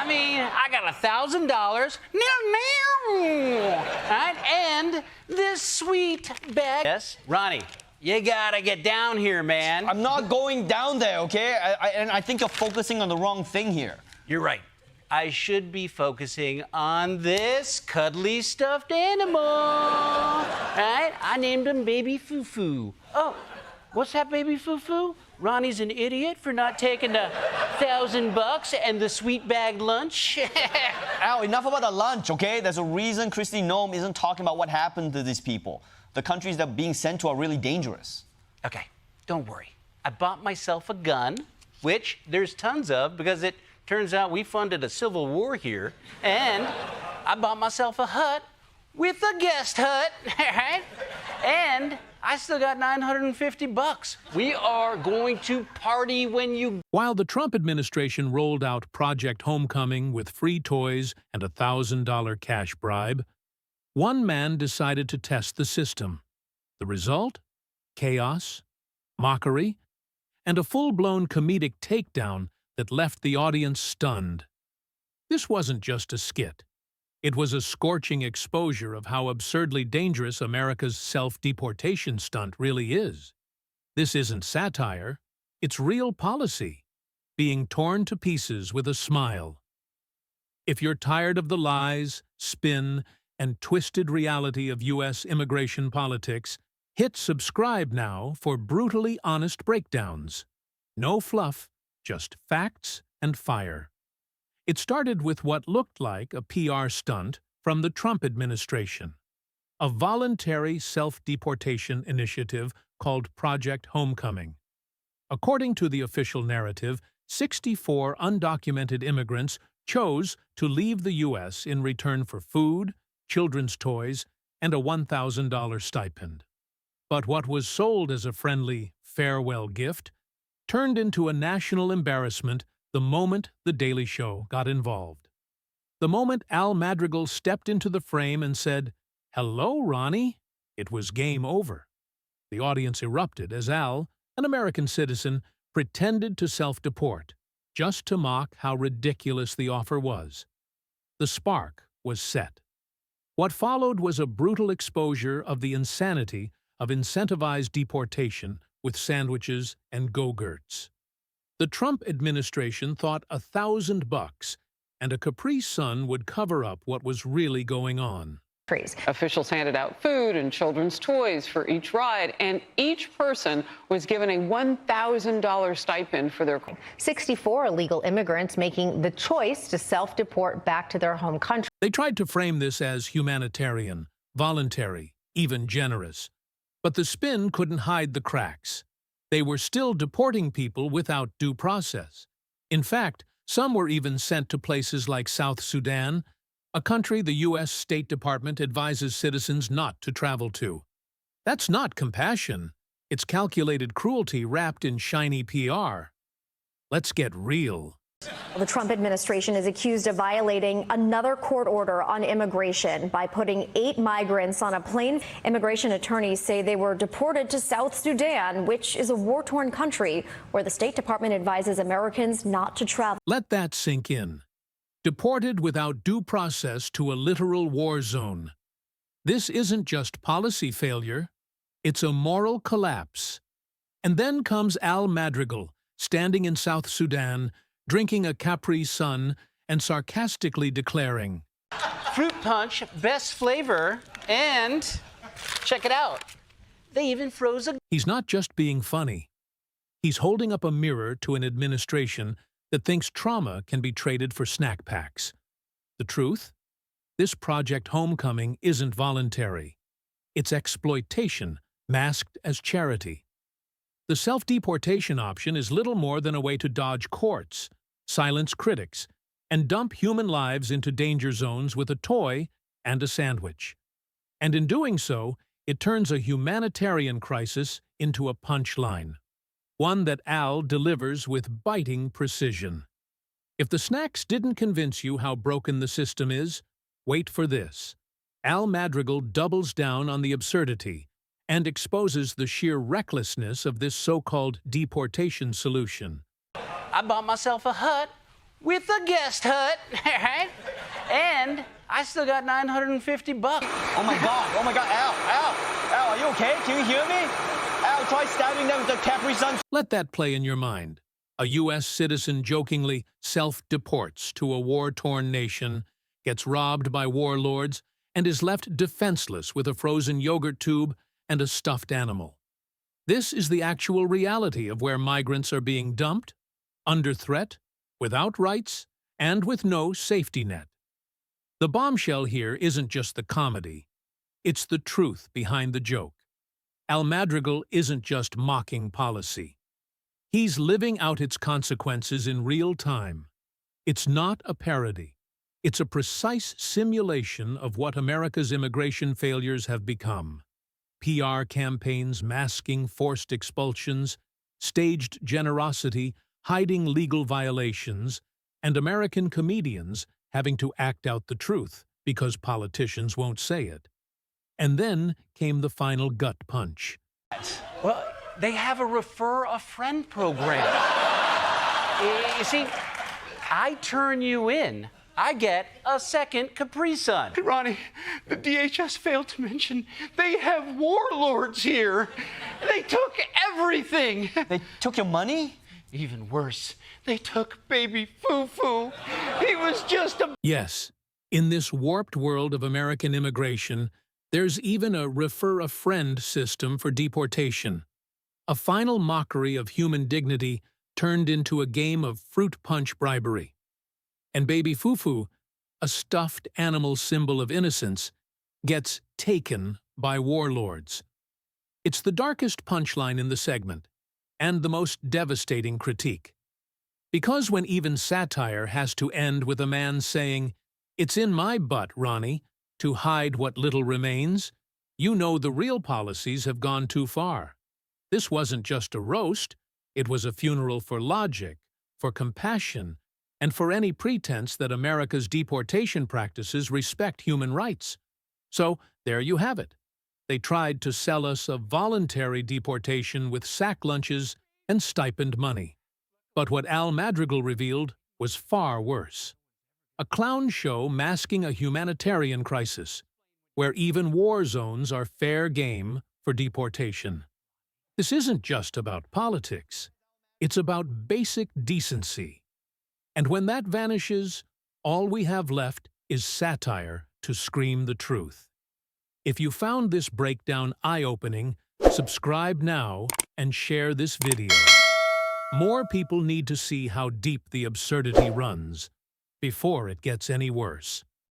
mean, I got $1,000, right? And this sweet bag. Yes, Ronnie, you gotta get down here, man. I'm not going down there, okay? And I think you're focusing on the wrong thing here. You're right. I should be focusing on this cuddly stuffed animal. Right? I named him Baby Foo-Foo. Oh, what's that, Baby Foo-Foo? Ronnie's an idiot for not taking the $1,000 and the sweet bag lunch. Al, enough about the lunch, okay? There's a reason Kristi Noem isn't talking about what happened to these people. The countries they're being sent to are really dangerous. Okay, don't worry. I bought myself a gun, which there's tons of because it turns out we funded a civil war here. And I bought myself a hut with a guest hut, right? And I still got $950. We are going to party when you... While the Trump administration rolled out Project Homecoming with free toys and a $1,000 cash bribe, one man decided to test the system. The result? Chaos, mockery, and a full-blown comedic takedown that left the audience stunned. This wasn't just a skit. It was a scorching exposure of how absurdly dangerous America's self-deportation stunt really is. This isn't satire, it's real policy, being torn to pieces with a smile. If you're tired of the lies, spin, and twisted reality of U.S. immigration politics, hit subscribe now for brutally honest breakdowns. No fluff, just facts and fire. It started with what looked like a PR stunt from the Trump administration, a voluntary self-deportation initiative called Project Homecoming. According to the official narrative, 64 undocumented immigrants chose to leave the U.S. in return for food, children's toys, and a $1,000 stipend. But what was sold as a friendly farewell gift turned into a national embarrassment the moment The Daily Show got involved. The moment Al Madrigal stepped into the frame and said, "Hello, Ronnie," it was game over. The audience erupted as Al, an American citizen, pretended to self-deport, just to mock how ridiculous the offer was. The spark was set. What followed was a brutal exposure of the insanity of incentivized deportation with sandwiches and go-gurts. The Trump administration thought $1,000 and a Capri Sun would cover up what was really going on. Officials handed out food and children's toys for each ride, and each person was given a $1,000 stipend for their... 64 illegal immigrants making the choice to self-deport back to their home country. They tried to frame this as humanitarian, voluntary, even generous. But the spin couldn't hide the cracks. They were still deporting people without due process. In fact, some were even sent to places like South Sudan, a country the U.S. State Department advises citizens not to travel to. That's not compassion. It's calculated cruelty wrapped in shiny PR. Let's get real. The Trump administration is accused of violating another court order on immigration by putting 8 migrants on a plane. Immigration attorneys say they were deported to South Sudan, which is a war-torn country where the State Department advises Americans not to travel. Let that sink in. Deported without due process to a literal war zone. This isn't just policy failure, it's a moral collapse. And then comes Al Madrigal, standing in South Sudan, drinking a Capri Sun and sarcastically declaring, Fruit punch, best flavor, and check it out. They even froze a... He's not just being funny. He's holding up a mirror to an administration that thinks trauma can be traded for snack packs. The truth? This Project Homecoming isn't voluntary. It's exploitation, masked as charity. The self-deportation option is little more than a way to dodge courts, silence critics, and dump human lives into danger zones with a toy and a sandwich. And in doing so, it turns a humanitarian crisis into a punchline, one that Al delivers with biting precision. If the snacks didn't convince you how broken the system is, wait for this. Al Madrigal doubles down on the absurdity and exposes the sheer recklessness of this so-called deportation solution. I bought myself a hut with a guest hut, right? And I still got $950. Oh my God, Al, are you okay? Can you hear me? Al, try stabbing them with the Capri Sun. Let that play in your mind. A U.S. citizen jokingly self-deports to a war-torn nation, gets robbed by warlords, and is left defenseless with a frozen yogurt tube and a stuffed animal. This is the actual reality of where migrants are being dumped, under threat, without rights, and with no safety net. The bombshell here isn't just the comedy. It's the truth behind the joke. Al Madrigal isn't just mocking policy. He's living out its consequences in real time. It's not a parody. It's a precise simulation of what America's immigration failures have become. PR campaigns masking forced expulsions, staged generosity, hiding legal violations, and American comedians having to act out the truth because politicians won't say it. And then came the final gut punch. Well, they have a refer a friend program. You see, I turn you in, I get a second Capri Sun. Ronnie, the DHS failed to mention they have warlords here. They took everything. They took your money? Even worse, they took baby Foo-Foo. He was just a... Yes, in this warped world of American immigration, there's even a refer-a-friend system for deportation. A final mockery of human dignity turned into a game of fruit punch bribery. And baby Foo-Foo, a stuffed animal symbol of innocence, gets taken by warlords. It's the darkest punchline in the segment, and the most devastating critique. Because when even satire has to end with a man saying, "It's in my butt, Ronnie," to hide what little remains, you know the real policies have gone too far. This wasn't just a roast, it was a funeral for logic, for compassion, and for any pretense that America's deportation practices respect human rights. So, there you have it. They tried to sell us a voluntary deportation with sack lunches and stipend money. But what Al Madrigal revealed was far worse. A clown show masking a humanitarian crisis, where even war zones are fair game for deportation. This isn't just about politics. It's about basic decency. And when that vanishes, all we have left is satire to scream the truth. If you found this breakdown eye-opening, subscribe now and share this video. More people need to see how deep the absurdity runs before it gets any worse.